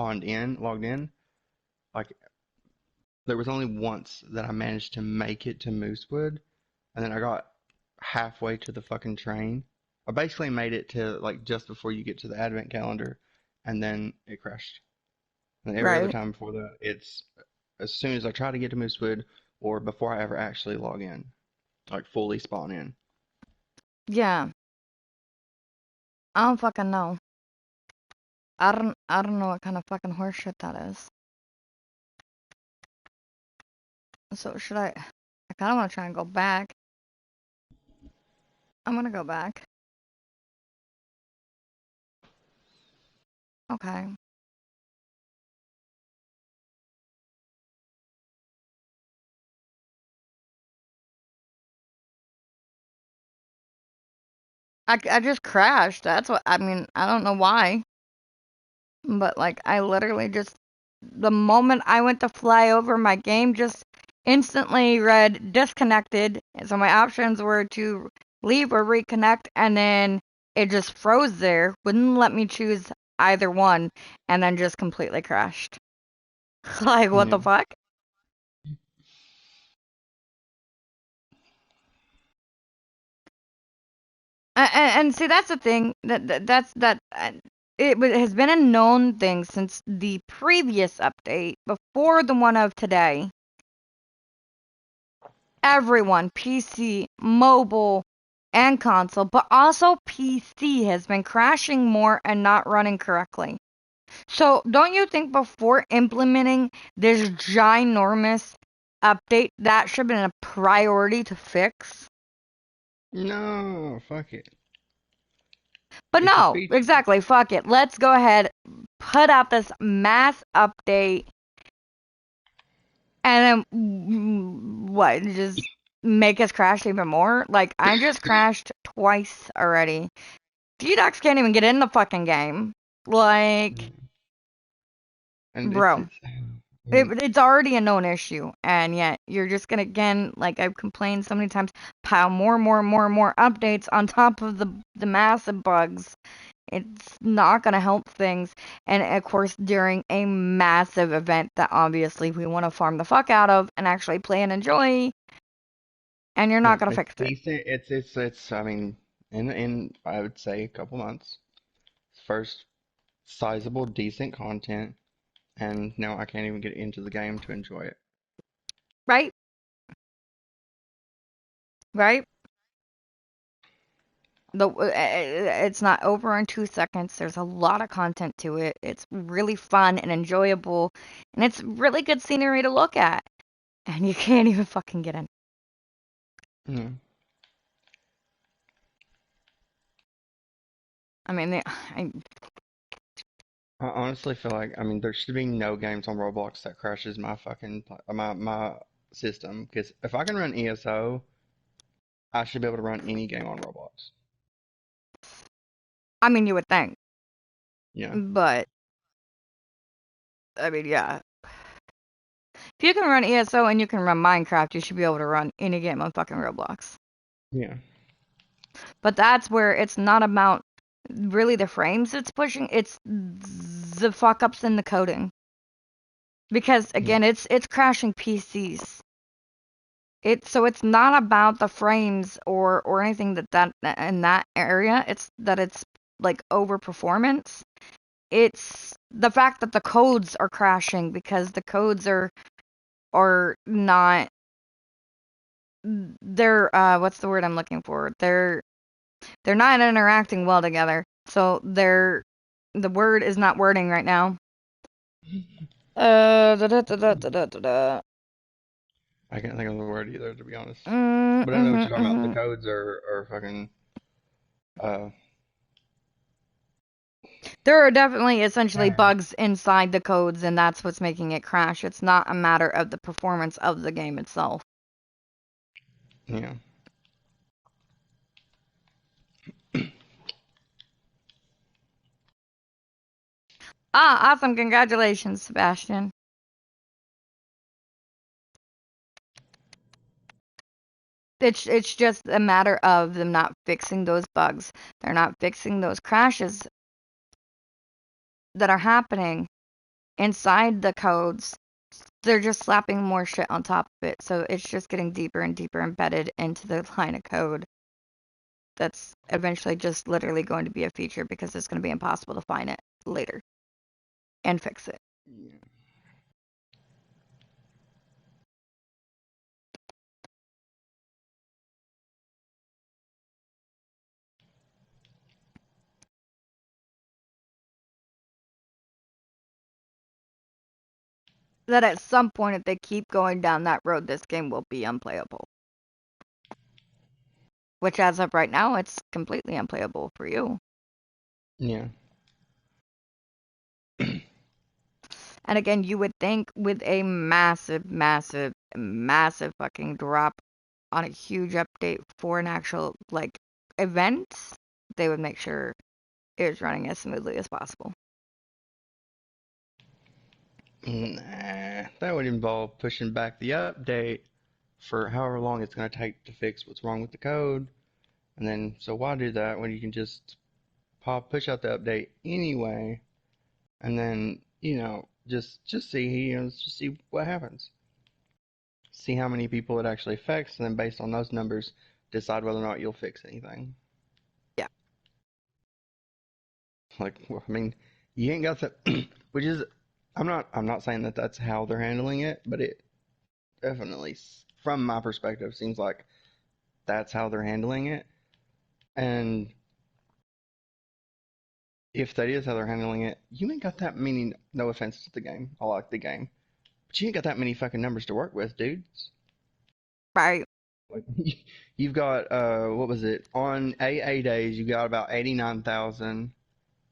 logged in, like there was only once that I managed to make it to Moosewood, and then I got halfway to the fucking train. I basically made it to like just before you get to the advent calendar, and then it crashed. And every other Right. time before that, it's as soon as I try to get to Moosewood or before I ever actually log in, like fully spawn in. Yeah. I don't fucking know. I don't know what kind of fucking horseshit that is. So should I kinda wanna try and go back. I'm gonna go back. Okay. I just crashed. That's what I mean, I don't know why. But like I literally just the moment I went to fly over, my game just instantly read disconnected. So my options were to leave or reconnect, and then it just froze there, wouldn't let me choose either one, and then just completely crashed. Like, what Yeah. the fuck? And see, that's the thing has been a known thing since the previous update before the one of today. Everyone, PC, mobile, and console, but also PC has been crashing more and not running correctly. So, don't you think before implementing this ginormous update, that should have been a priority to fix? No, fuck it. But It's a no, feature. exactly, fuck it. Let's go ahead, put out this mass update, and then what? Just make us crash even more? Like, I just crashed twice already. G-Docs can't even get in the fucking game. Like, Mm. And it's bro, it's I mean, it's already a known issue, and yet you're just gonna again, like I've complained so many times, pile more updates on top of the massive bugs. It's not gonna help things, and of course during a massive event that obviously we want to farm the fuck out of and actually play and enjoy, and you're yeah, not gonna it's fix it. decent. It's I mean, in I would say a couple months. First sizable decent content, and now I can't even get into the game to enjoy it. Right? Right? It's not over in 2 seconds. There's a lot of content to it. It's really fun and enjoyable, and it's really good scenery to look at. And you can't even fucking get in. Yeah. I mean, I, I honestly feel like I mean there should be no games on Roblox that crashes my fucking my system because if I can run ESO, I should be able to run any game on Roblox. I mean, you would think, Yeah, but I mean, yeah. If you can run ESO and you can run Minecraft, you should be able to run any game on fucking Roblox. yeah, But that's where it's not about really the frames it's pushing, it's the fuck ups in the coding. Because yeah. again, it's crashing PCs. It's not about the frames or anything that in that area. It's like over performance. It's the fact that the codes are crashing because the codes are not they're what's the word I'm looking for? They're not interacting well together. So the word is not wording right now. Da, da, da, da, da, da, da, da. I can't think of the word either to be honest. But I know what Mhm, you're talking about. The mhm. codes are fucking uh There are definitely essentially bugs inside the codes, and that's what's making it crash. It's not a matter of the performance of the game itself. yeah. Ah, awesome. Congratulations, Sebastian. It's just a matter of them not fixing those bugs. They're not fixing those crashes that are happening. inside the codes, they're just slapping more shit on top of it. So it's just getting deeper and deeper embedded into the line of code that's eventually just literally going to be a feature because it's going to be impossible to find it later and fix it. Yeah. That at some point, if they keep going down that road, this game will be unplayable. Which, as of right now, it's completely unplayable for you. Yeah. And again, you would think with a massive, massive, massive fucking drop on a huge update for an actual, like, event, they would make sure it was running as smoothly as possible. Nah, that would involve pushing back the update for however long it's going to take to fix what's wrong with the code. And then, so why do that when you can just push out the update anyway, and then, just see, just see what happens. See how many people it actually affects, and then based on those numbers, decide whether or not you'll fix anything. Yeah. Like, well, I mean, you ain't got that, which is, I'm not saying that that's how they're handling it, but it definitely, from my perspective, seems like that's how they're handling it. And if that is how they're handling it, you ain't got that many. No offense to the game, I like the game, but you ain't got that many fucking numbers to work with, dudes. Right. Like, you've got what was it on AA days? You got about 89,000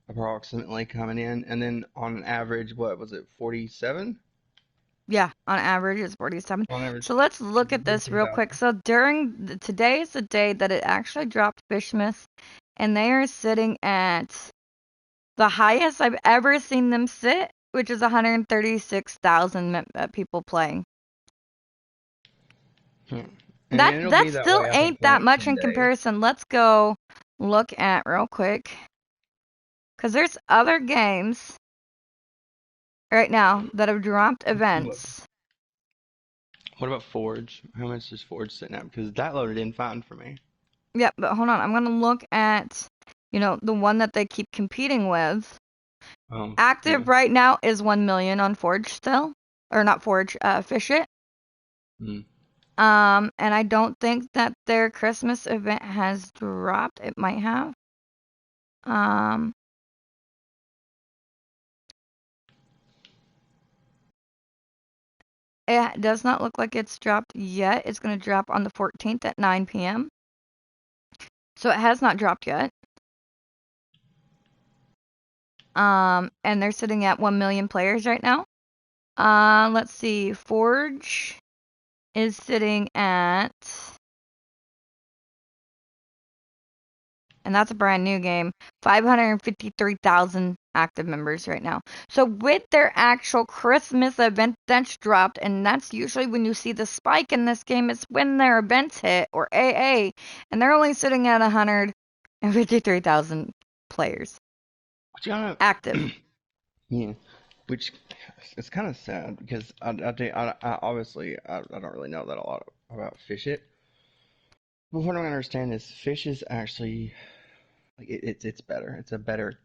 approximately coming in, and then on average, what was it, 47? Yeah, on average it's 47. On So average, let's look at this real quick. 47,000. So today is the day that it actually dropped Fishmas, and they are sitting at the highest I've ever seen them sit, which is 136,000 people playing. Hmm. And That it'll that be that still way, I think, ain't for the that next much 10 in days. comparison. Let's go look at real quick, because there's other games right now that have dropped What, events. what about Forge? How much is Forge sitting at? Because that loaded in fine for me. Yep, but hold on. I'm gonna look at, the one that they keep competing with. Yeah. Active right now is 1 million on Forge still, or not Forge, Fish It. Mm. And I don't think that their Christmas event has dropped. It might have. Um, it does not look like it's dropped yet. It's gonna drop on the 14th at 9 p.m. So it has not dropped yet. And they're sitting at 1 million players right now. Let's see. Forge is sitting at, and that's a brand new game, 553,000 active members right now. So with their actual Christmas event that's dropped, and that's usually when you see the spike in this game, it's when their events hit, or AA, and they're only sitting at 153,000 players But you gotta, active. yeah, which it's kind of sad because I obviously I don't really know that a lot about Fish It. But what I don't understand is Fish is actually like it's better. It's a better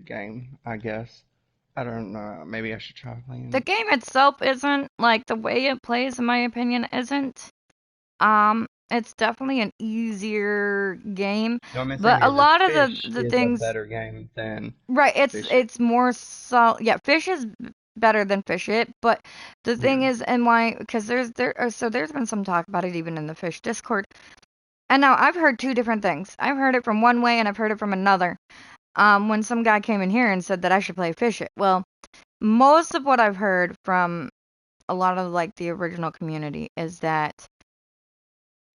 game, I guess. I don't know. Maybe I should try The playing. game itself isn't, like, the way it plays, in my opinion, isn't. It's definitely an easier game, No, I'm but saying a is that lot of Fish the is a things, better game than right, Fish It. it's more yeah, Fish is better than Fish It, but the Yeah. thing is, and why, because there's been some talk about it even in the Fish Discord, and now I've heard two different things. I've heard it from one way and I've heard it from another. When some guy came in here and said that I should play Fish It, well, most of what I've heard from a lot of, like, the original community is that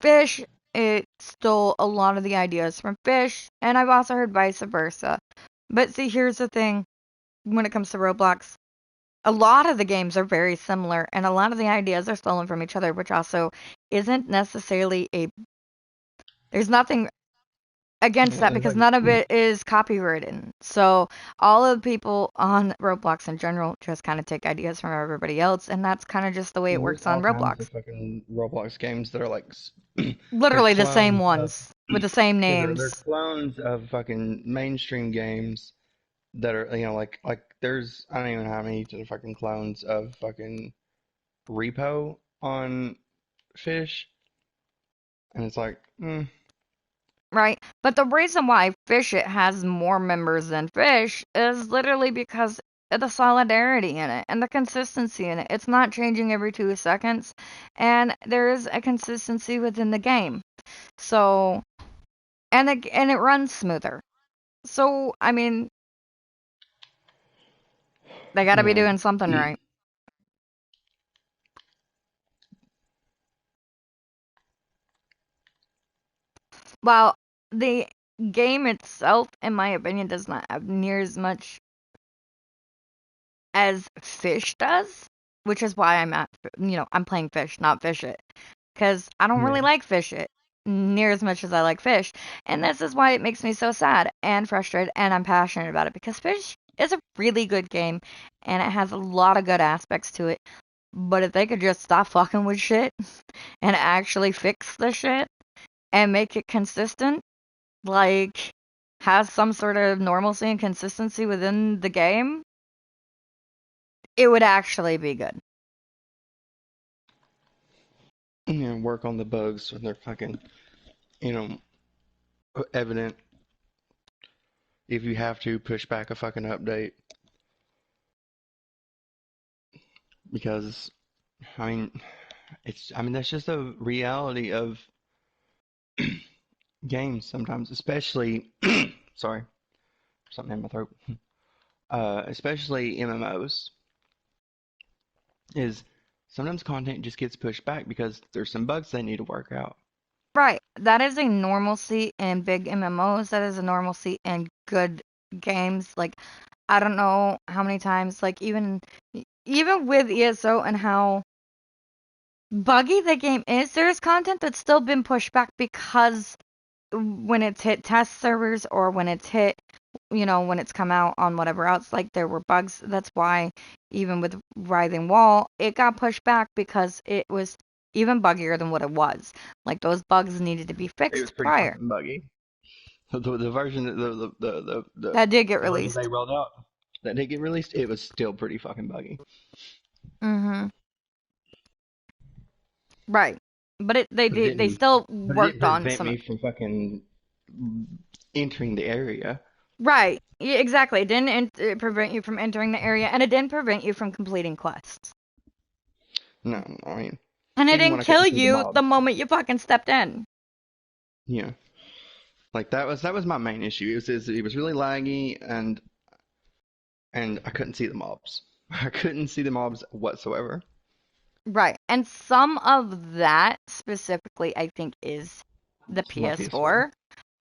Fish, it stole a lot of the ideas from Fish, and I've also heard vice versa. But see, here's the thing, when it comes to Roblox, a lot of the games are very similar, and a lot of the ideas are stolen from each other, which also isn't necessarily there's nothing against Yeah, that it's because like none of it is copywritten. So all of the people on Roblox in general just kind of take ideas from everybody else, and that's kind of just the way it there's works on all kinds Roblox. of fucking Roblox games that are like they're Literally the same clones of ones with the same yeah, they're names. clones of fucking mainstream games that are like there's I don't even know how many to the fucking clones of fucking repo on fish, and it's like Right? But the reason why Fish It has more members than Fish is literally because of the solidarity in it and the consistency in it. It's not changing every 2 seconds, and there is a consistency within the game. So, and it runs smoother. So, I mean, they got to be yeah. doing something right. While the game itself, in my opinion, does not have near as much as Fish does, which is why I'm playing Fish, not Fish It, because I don't really Yeah. like Fish It near as much as I like Fish, and this is why it makes me so sad and frustrated, and I'm passionate about it because Fish is a really good game, and it has a lot of good aspects to it. But if they could just stop fucking with shit and actually fix the shit and make it consistent, like has some sort of normalcy and consistency within the game, it would actually be good. Work on the bugs when they're fucking, you know, evident. If you have to push back a fucking update, because I mean, that's just a reality of games sometimes, especially, sorry, something in my throat. Especially MMOs, is sometimes content just gets pushed back because there's some bugs they need to work out. Right. That is a normalcy in big MMOs. That is a normalcy in good games. Like, I don't know how many times, like, even with ESO and how buggy the game is, there's content that's still been pushed back because when it's hit test servers or when it's hit, when it's come out on whatever else, like there were bugs. That's why even with Writhing Wall, it got pushed back because it was even buggier than what it was. Like those bugs needed to be It was fixed pretty prior. fucking buggy. The version That did get the version they released. rolled out that did get released, it was still pretty fucking buggy. Mm-hmm. Right. But But it they didn't. still But it didn't worked on prevent some. me from fucking entering the area. Right. Yeah, exactly. It didn't prevent you from entering the area, and it didn't prevent you from completing quests. No, I mean, And it even didn't when I kill couldn't see the you the mobs. moment you fucking stepped in. Yeah, like that was my main issue. It was really laggy and I couldn't see the mobs. I couldn't see the mobs whatsoever. Right. And some of that specifically, I think, is the It's my PS4. PS4.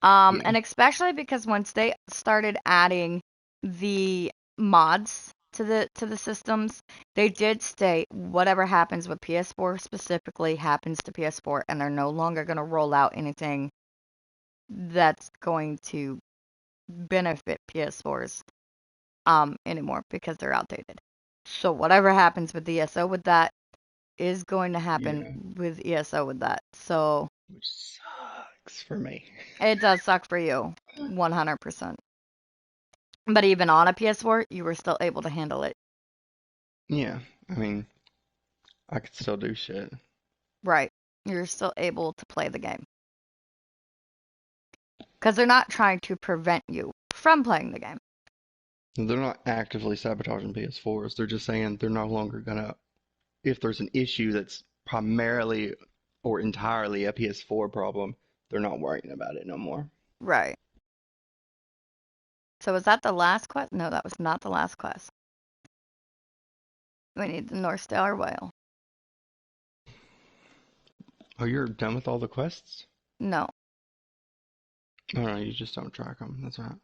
Yeah, And especially because once they started adding the mods to the systems, they did state whatever happens with PS4 specifically happens to PS4, and they're no longer going to roll out anything that's going to benefit PS4s anymore because they're outdated. So whatever happens with ESO with that is going to happen yeah, with ESO with that. So which sucks for me. it does suck for you, 100%. But even on a PS4, you were still able to handle it. Yeah, I mean, I could still do shit. Right. You're still able to play the game. Because they're not trying to prevent you from playing the game. They're not actively sabotaging PS4s. They're just saying they're no longer gonna. If there's an issue that's primarily or entirely a PS4 problem, they're not worrying about it no more. Right. So was that the last quest? No, that was not the last quest. We need the North Star Whale. Oh, you're done with all the quests? No. Oh no, you just don't track them. That's right.